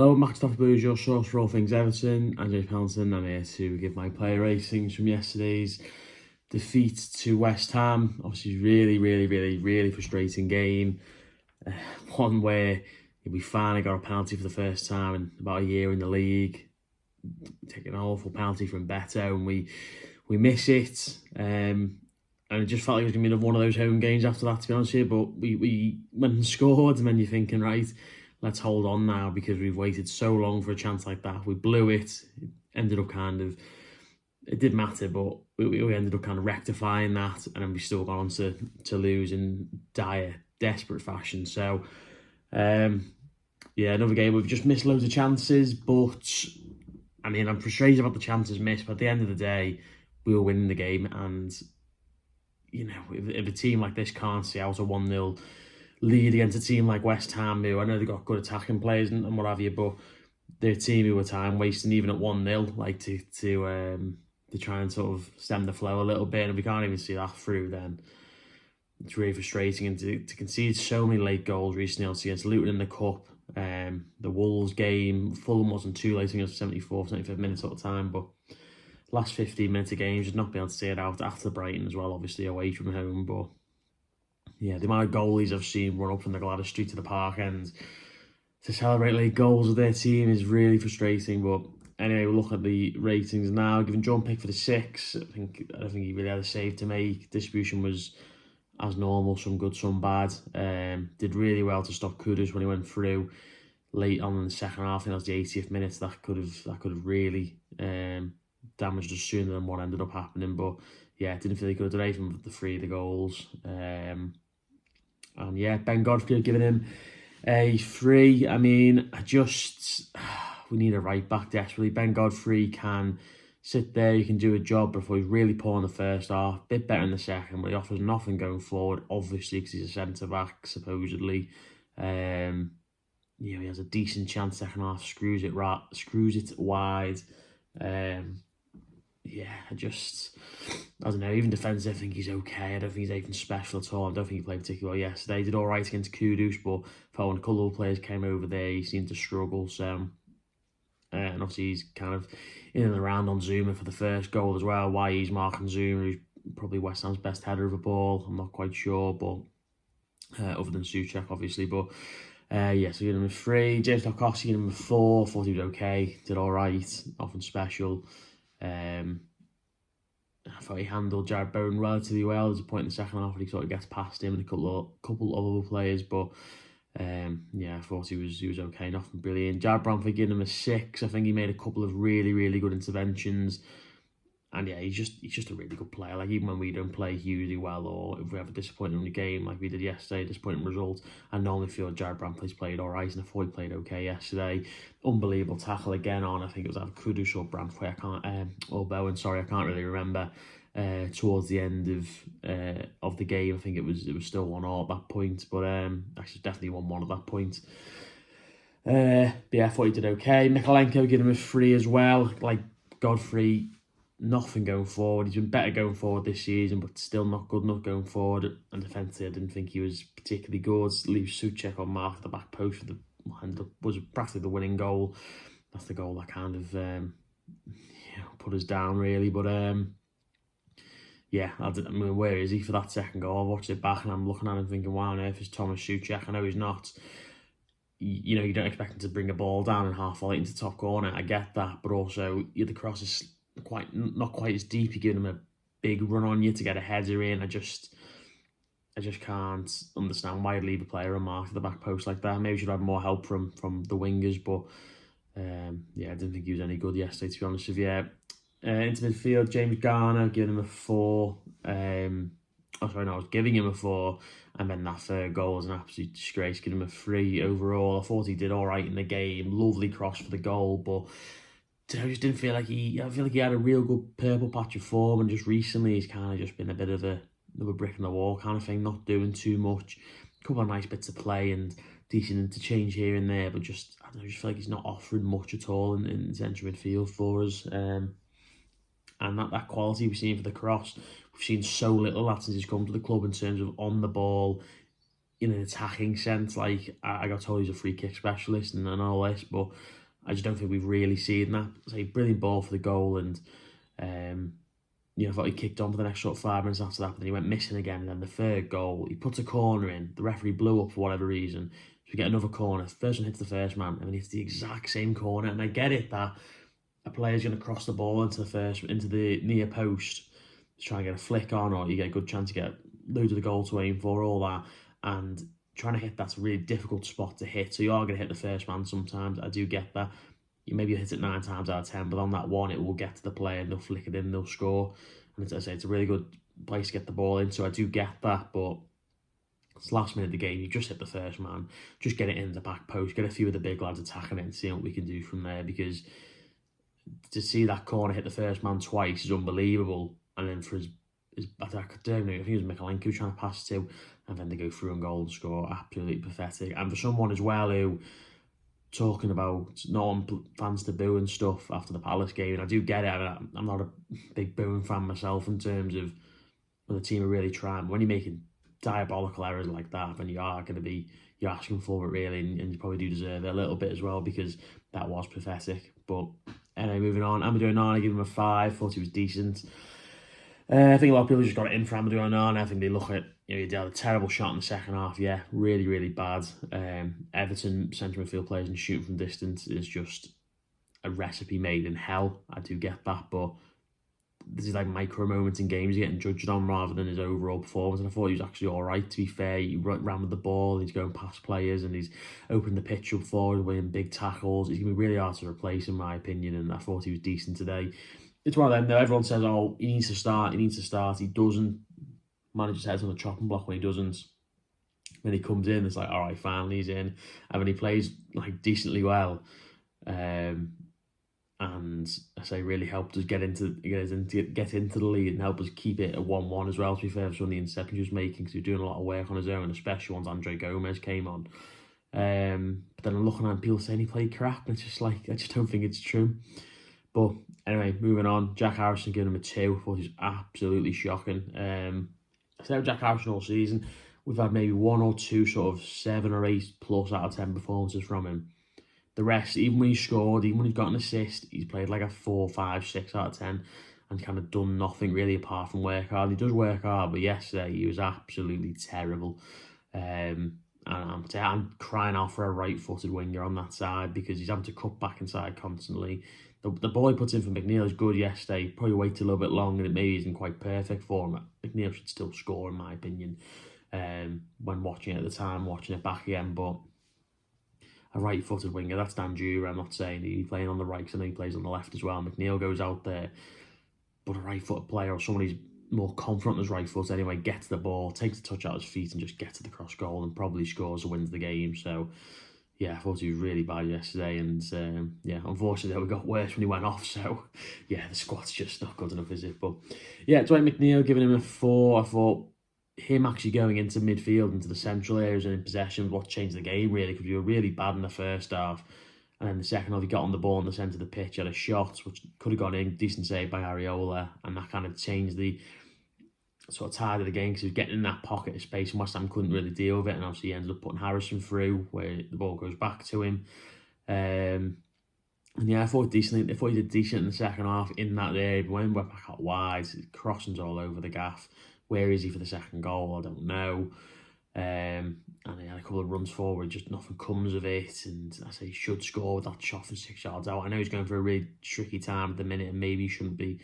Hello, Max Toffee, your source for all things Everton. I'm James Pelton. I'm here to give my player ratings from yesterday's defeat to West Ham. Obviously, really frustrating game. One where we finally got a penalty for the first time in about a year in the league. Taking an awful penalty from Beto, and we miss it. And it just felt like it was going to be one of those home games after that, to be honest with you. But we went and scored, and then you're thinking, right, let's hold on now because we've waited so long for a chance like that. We blew it. It ended up it did matter, but we ended up kind of rectifying that, and then we still got on to lose in dire, desperate fashion. So, another game we've just missed loads of chances, but I mean, I'm frustrated about the chances missed, but at the end of the day, we were winning the game, and if a team like this can't see out a 1-0 lead against a team like West Ham, who I know they've got good attacking players and what have you, but they're a team who were time wasting even at 1-0, like to try and sort of stem the flow a little bit, and if we can't even see that through, then it's really frustrating. And to concede so many late goals recently, also against Luton in the Cup, the Wolves game, Fulham wasn't too late, I think it was 74, 75 minutes at the time, but last 15 minutes of games, just not being able to see it out after Brighton as well, obviously away from home. But yeah, the amount of goalies I've seen run up from the Gladys Street to the park end to celebrate late goals with their team is really frustrating. But anyway, we'll look at the ratings now. Given John Pick for the 6, I don't think he really had a save to make. Distribution was as normal, some good, some bad. Did really well to stop Kudus when he went through late on in the second half. I think that was the 80th minute. That could have really damaged us sooner than what ended up happening. But yeah, didn't feel he could have done anything with the 3 of the goals. And yeah, Ben Godfrey giving him a 3. I mean, we need a right back desperately. Ben Godfrey can sit there, he can do a job before he's really poor in the first half, a bit better in the second, but he offers nothing going forward, obviously, because he's a centre-back, supposedly. He has a decent chance second half, screws it wide. I don't know, even defensive, I think he's okay. I don't think he's anything special at all. I don't think he played particularly well yesterday. He did all right against Kudus, but when a couple of players came over there, he seemed to struggle. So, and obviously he's kind of in and around on Zuma for the first goal as well. Why he's marking Zuma, who's probably West Ham's best header of a ball, I'm not quite sure, but other than Souček, obviously. But so you give him a 3. James Tarkowski, give him a 4. Thought he was okay, did all right, nothing special. I thought he handled Jared Bowen relatively well. There's a point in the second half where he sort of gets past him and a couple of other players, but I thought he was okay, nothing brilliant. Jared Bramford giving him a 6. I think he made a couple of really good interventions, and yeah, he's just a really good player. Like, even when we don't play hugely well, or if we have a disappointing game like we did yesterday, disappointing result, I normally feel Jared Bramford's played all right, and I thought he played okay yesterday. Unbelievable tackle again on, I think it was either Kudus or Bramford, or Bowen, sorry, I can't really remember. Towards the end of the game, I think it was still 1-1 at that point, but actually definitely 1-1 at that point. I thought he did okay. Mikalenko giving him a 3 as well. Like Godfrey, nothing going forward. He's been better going forward this season, but still not good enough going forward. And defensively, I didn't think he was particularly good. Leaves Souček on mark at the back post for was practically the winning goal. That's the goal that kind of put us down, really. But where is he for that second goal? I watched it back and I'm looking at him thinking, why on earth is Thomas Souček? I know he's not. You don't expect him to bring a ball down and half volley into the top corner. I get that, but also the cross is not quite as deep. You're giving him a big run on you to get a header in. I just can't understand why you'd leave a player unmarked at the back post like that. Maybe you should have more help from the wingers, but I didn't think he was any good yesterday, to be honest with you. Into midfield, James Garner, giving him a 4. I was giving him a 4, and then that third goal was an absolute disgrace, giving him a 3 overall. I thought he did all right in the game, lovely cross for the goal, but I just didn't feel like he had a real good purple patch of form, and just recently he's kind of just been a bit of another brick in the wall kind of thing, not doing too much. A couple of nice bits of play and decent interchange here and there, but I just feel like he's not offering much at all in central midfield for us. And that quality we've seen for the cross, we've seen so little of that since he's come to the club in terms of on the ball, in an attacking sense. Like, I got told he's a free kick specialist and all this, but I just don't think we've really seen that. It's a brilliant ball for the goal, and I thought he kicked on for the next sort of 5 minutes after that, but then he went missing again. And then the third goal, he puts a corner in. The referee blew up for whatever reason. So we get another corner. First one hits the first man, and then hits the exact same corner. And I get it that a player's going to cross the ball into the near post to try and get a flick on, or you get a good chance to get loads of the goal to aim for, all that. And trying to hit that's a really difficult spot to hit. So you are going to hit the first man sometimes. I do get that. You maybe hit it 9 times out of 10, but on that one, it will get to the player and they'll flick it in, they'll score. And as I say, it's a really good place to get the ball in, so I do get that, but it's last minute of the game, you just hit the first man, just get it in the back post, get a few of the big lads attacking it and see what we can do from there, because to see that corner hit the first man twice is unbelievable. And then for his I don't know, I think it was Mikalenko trying to pass to, and then they go through and goal and score, absolutely pathetic. And for someone as well who, talking about not wanting fans to boo and stuff after the Palace game, and I do get it. I'm not a big booing fan myself in terms of when the team are really trying. But when you're making diabolical errors like that, then you're asking for it really, and you probably do deserve it a little bit as well, because that was pathetic. But anyway, moving on. Amadou Onana, I give him a 5. Thought he was decent. I think a lot of people just got it in for Amadou Onana. I think they look at, he had a terrible shot in the second half. Yeah, really, really bad. Everton centre midfield players and shooting from distance is just a recipe made in hell. I do get that, but this is like micro moments in games you're getting judged on rather than his overall performance. And I thought he was actually all right, to be fair. He ran with the ball, he's going past players, and he's opened the pitch up forward, winning big tackles. He's going to be really hard to replace, in my opinion, and I thought he was decent today. It's one of them, though. Everyone says, oh, he needs to start. He doesn't. Manager's head's on the chopping block when he doesn't. When he comes in, it's like, all right, finally he's in. And when he plays like decently well, and I say really helped us get into the lead and help us keep it at 1-1 as well, to be fair, for some of the interceptions he was making, because he was doing a lot of work on his own, especially once Andre Gomes came on. But then I'm looking at people saying he played crap, and it's just like, I just don't think it's true. But anyway, moving on. Jack Harrison giving him a 2. I thought he was absolutely shocking. I said Jack Harrison all season, we've had maybe 1 or 2 sort of 7 or 8 plus out of 10 performances from him. The rest, even when he scored, even when he's got an assist, he's played like a 4, 5, 6 out of 10 and kind of done nothing really apart from work hard. He does work hard, but yesterday he was absolutely terrible. And I'm crying out for a right-footed winger on that side, because he's having to cut back inside constantly. The ball he puts in for McNeil is good yesterday. Probably waited a little bit long, and it maybe isn't quite perfect for him. McNeil should still score, in my opinion, when watching it at the time, watching it back again. But a right-footed winger, that's Danjura. I'm not saying he's playing on the right, because I know he plays on the left as well. McNeil goes out there. But a right-footed player, or someone who's more confident on his right foot anyway, gets the ball, takes the touch out of his feet and just gets to the cross goal and probably scores and wins the game. So, yeah, I thought he was really bad yesterday. And, unfortunately, it got worse when he went off. So, yeah, the squad's just not good enough, is it? But, yeah, Dwight McNeil giving him a 4. I thought him actually going into midfield, into the central areas and in possession, what changed the game, really, because we were really bad in the first half. And then the second half, he got on the ball in the centre of the pitch, had a shot, which could have gone in, decent save by Areola, and that kind of changed the sort of tide of the game, because he was getting in that pocket of space, and West Ham couldn't really deal with it, and obviously he ended up putting Harrison through, where the ball goes back to him. And yeah, I thought he did decent in the second half in that area. When we're back out wide, crossings all over the gaff. Where is he for the second goal? I don't know. And he had a couple of runs forward, just nothing comes of it. And I say he should score with that shot from 6 yards out. I know he's going through a really tricky time at the minute, and maybe he shouldn't be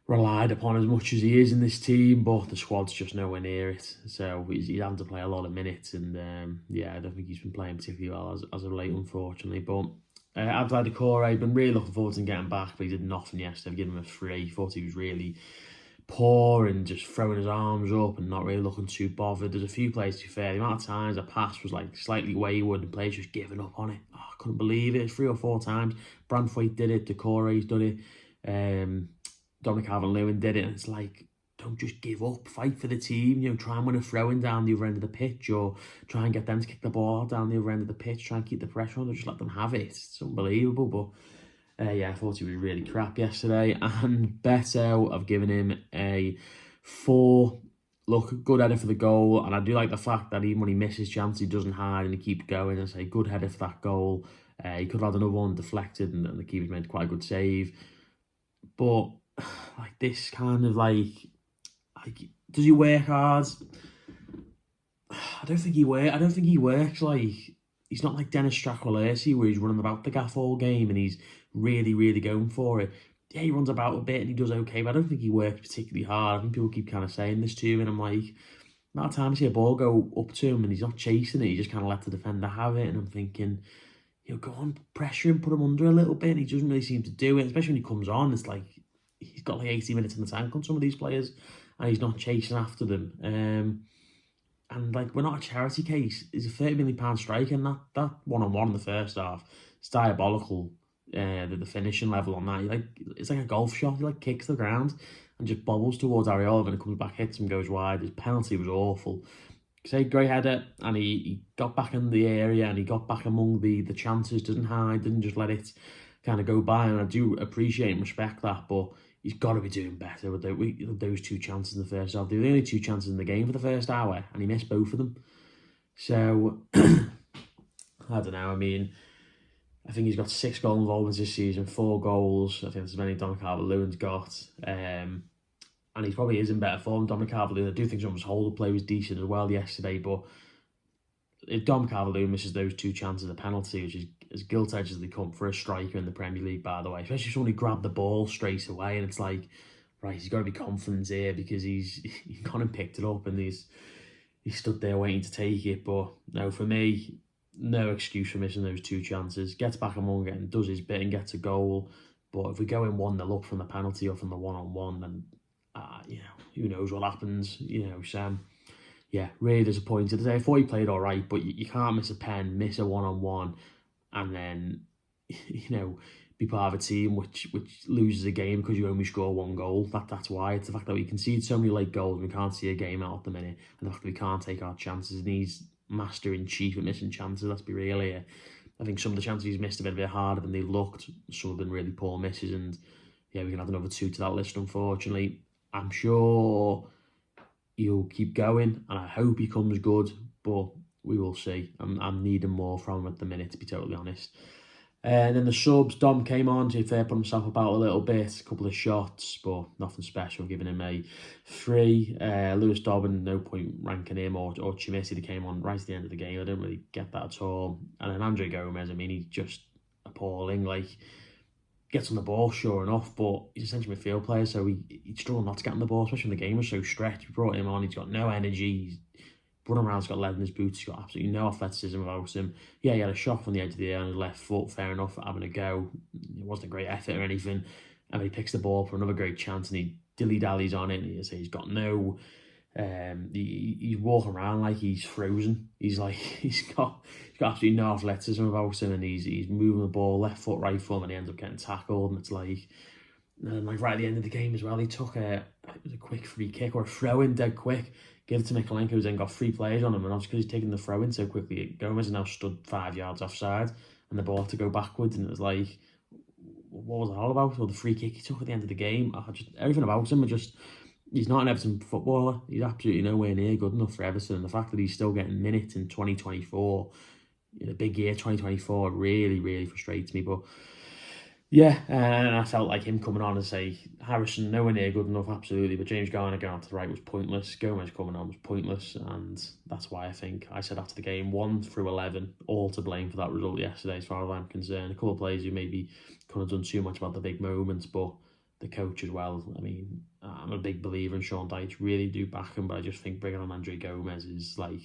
relied upon as much as he is in this team, but the squad's just nowhere near it. So he's having to play a lot of minutes, and I don't think he's been playing particularly well as of late, unfortunately. But Abdoulaye Doucouré, I've been really looking forward to him getting back, but he did nothing yesterday. I've given him a 3. Thought he was really poor and just throwing his arms up and not really looking too bothered. There's a few plays, to be fair, the amount of times a pass was like slightly wayward and players just giving up on it. Oh, I couldn't believe it. 3 or 4 times. Branthwaite did it, Doucouré's done it, Dominic Calvert-Lewin did it, and it's like, don't just give up, fight for the team, try and win a throw-in down the other end of the pitch, or try and get them to kick the ball down the other end of the pitch, try and keep the pressure on, or just let them have it. It's unbelievable. But I thought he was really crap yesterday. And Beto, I've given him a 4. look, good header for the goal, and I do like the fact that even when he misses chance, he doesn't hide and he keeps going and say, good header for that goal. He could have had another one deflected and the keeper's made quite a good save. But like this kind of like does he work hard? I don't think he works like, he's not like Dennis Stracqualesi where he's running about the gaff all game and he's really, really going for it. Yeah, he runs about a bit and he does okay, but I don't think he works particularly hard. I think people keep kind of saying this to him, and I'm like, amount of times I see a ball go up to him and he's not chasing it, he just kind of let the defender have it, and I'm thinking, go on, pressure him, put him under a little bit, and he doesn't really seem to do it, especially when he comes on. It's like, he's got like 80 minutes in the tank on some of these players, and he's not chasing after them. And like, we're not a charity case. He's a £30 million striker, and that one-on-one in the first half, it's diabolical. The finishing level on that, it's like a golf shot. He like kicks the ground and just bobbles towards Ariola, and it comes back, hits him, goes wide. His penalty was awful. Say great header, and he got back in the area and he got back among the chances, didn't hide, didn't just let it kind of go by, and I do appreciate and respect that, but he's got to be doing better with those 2 chances in the first half. They were the only 2 chances in the game for the first hour, and he missed both of them. So, I don't know, I mean, I think he's got 6 goal involvements this season, 4 goals. I think that's as many Dominic Calvert-Lewin's got. And he probably is in better form. Dominic Calvert-Lewin, I do think some of his holder play was decent as well yesterday, but if Dom Calvert-Lewin misses those 2 chances, a penalty, which is as gilt-edged as they come for a striker in the Premier League, by the way, especially someone who grabbed the ball straight away, and it's like, right, he's got to be confident here because he's gone and picked it up and he stood there waiting to take it. But no, for me, no excuse for missing those 2 chances. Gets back among it and does his bit and gets a goal. But if we go in 1-0 up from the penalty or from the one-on-one, then who knows what happens. Sam. Yeah, really disappointed. I thought he played all right, but you can't miss a pen, miss a one-on-one, and then be part of a team which loses a game because you only score 1 goal. That's why. It's the fact that we concede so many late goals and we can't see a game out at the minute, and the fact that we can't take our chances, and he's master in chief at missing chances. Let's be real here. I think some of the chances he's missed have been a bit harder than they looked. Some have been really poor misses, and yeah, we can add another 2 to that list, unfortunately. I'm sure he'll keep going, and I hope he comes good, but we will see. I'm needing more from him at the minute, to be totally honest. And then the subs, Dom came on, to fair, put himself about a little bit, a couple of shots, but nothing special, giving him a 3. Lewis Dobbin, no point ranking him, or Chimisi, that came on right at the end of the game. I didn't really get that at all. And then Andre Gomes, I mean, he's just appalling. Like, gets on the ball, sure enough, but he's essentially a midfield player, so he struggled not to get on the ball, especially when the game was so stretched. We brought him on, he's got no energy, he's running around, he's got lead in his boots, he's got absolutely no athleticism about him. Yeah, he had a shot from the edge of the air on his left foot, fair enough, for having a go. It wasn't a great effort or anything. And he picks the ball for another great chance, and he dilly-dallies on it, and he's got no... he's walking around like he's frozen. He's got absolutely no athleticism about him, and he's moving the ball left foot, right foot, and he ends up getting tackled. And it's like right at the end of the game as well, he took it was a quick free kick or a throw in dead quick, gave it to Mikalenko, who's then got 3 players on him, and obviously because he's taking the throw in so quickly, Gomes is now stood 5 yards offside, and the ball had to go backwards, and it was like, what was it all about? Or the free kick he took at the end of the game, everything about him, he's not an Everton footballer. He's absolutely nowhere near good enough for Everton. And the fact that he's still getting minutes in 2024, in a big year 2024, really, really frustrates me. But yeah, and I felt like him coming on and say, Harrison, nowhere near good enough, absolutely. But James Garner going on to the right was pointless. Gomes coming on was pointless. And that's why I said after the game, 1 through 11, all to blame for that result yesterday, as far as I'm concerned. A couple of players who maybe couldn't have done too much about the big moments, but the coach as well. I mean, I'm a big believer in Sean Dyche, really do back him, but I just think bringing on Andre Gomes is like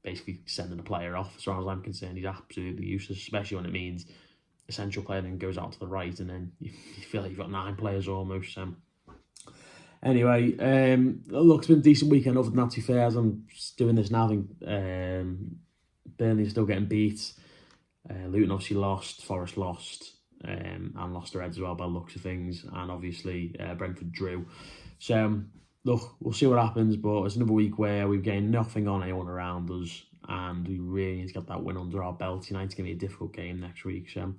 basically sending a player off. As far as I'm concerned, he's absolutely useless, especially when it means a central player then goes out to the right, and then you feel like you've got 9 players almost. Anyway, look, it's been a decent weekend other than that, to be fair. As I'm doing this now, I think Burnley's still getting beat. Luton obviously lost, Forest lost, and lost their heads as well by the looks of things, and obviously Brentford drew. So look, we'll see what happens, but it's another week where we've gained nothing on anyone around us, and we really need to get that win under our belt. United's going to be a difficult game next week, so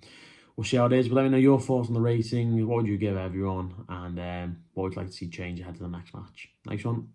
we'll see how it is. But let me know your thoughts on the rating. What would you give everyone, and what would you like to see change ahead to the next match? Nice one.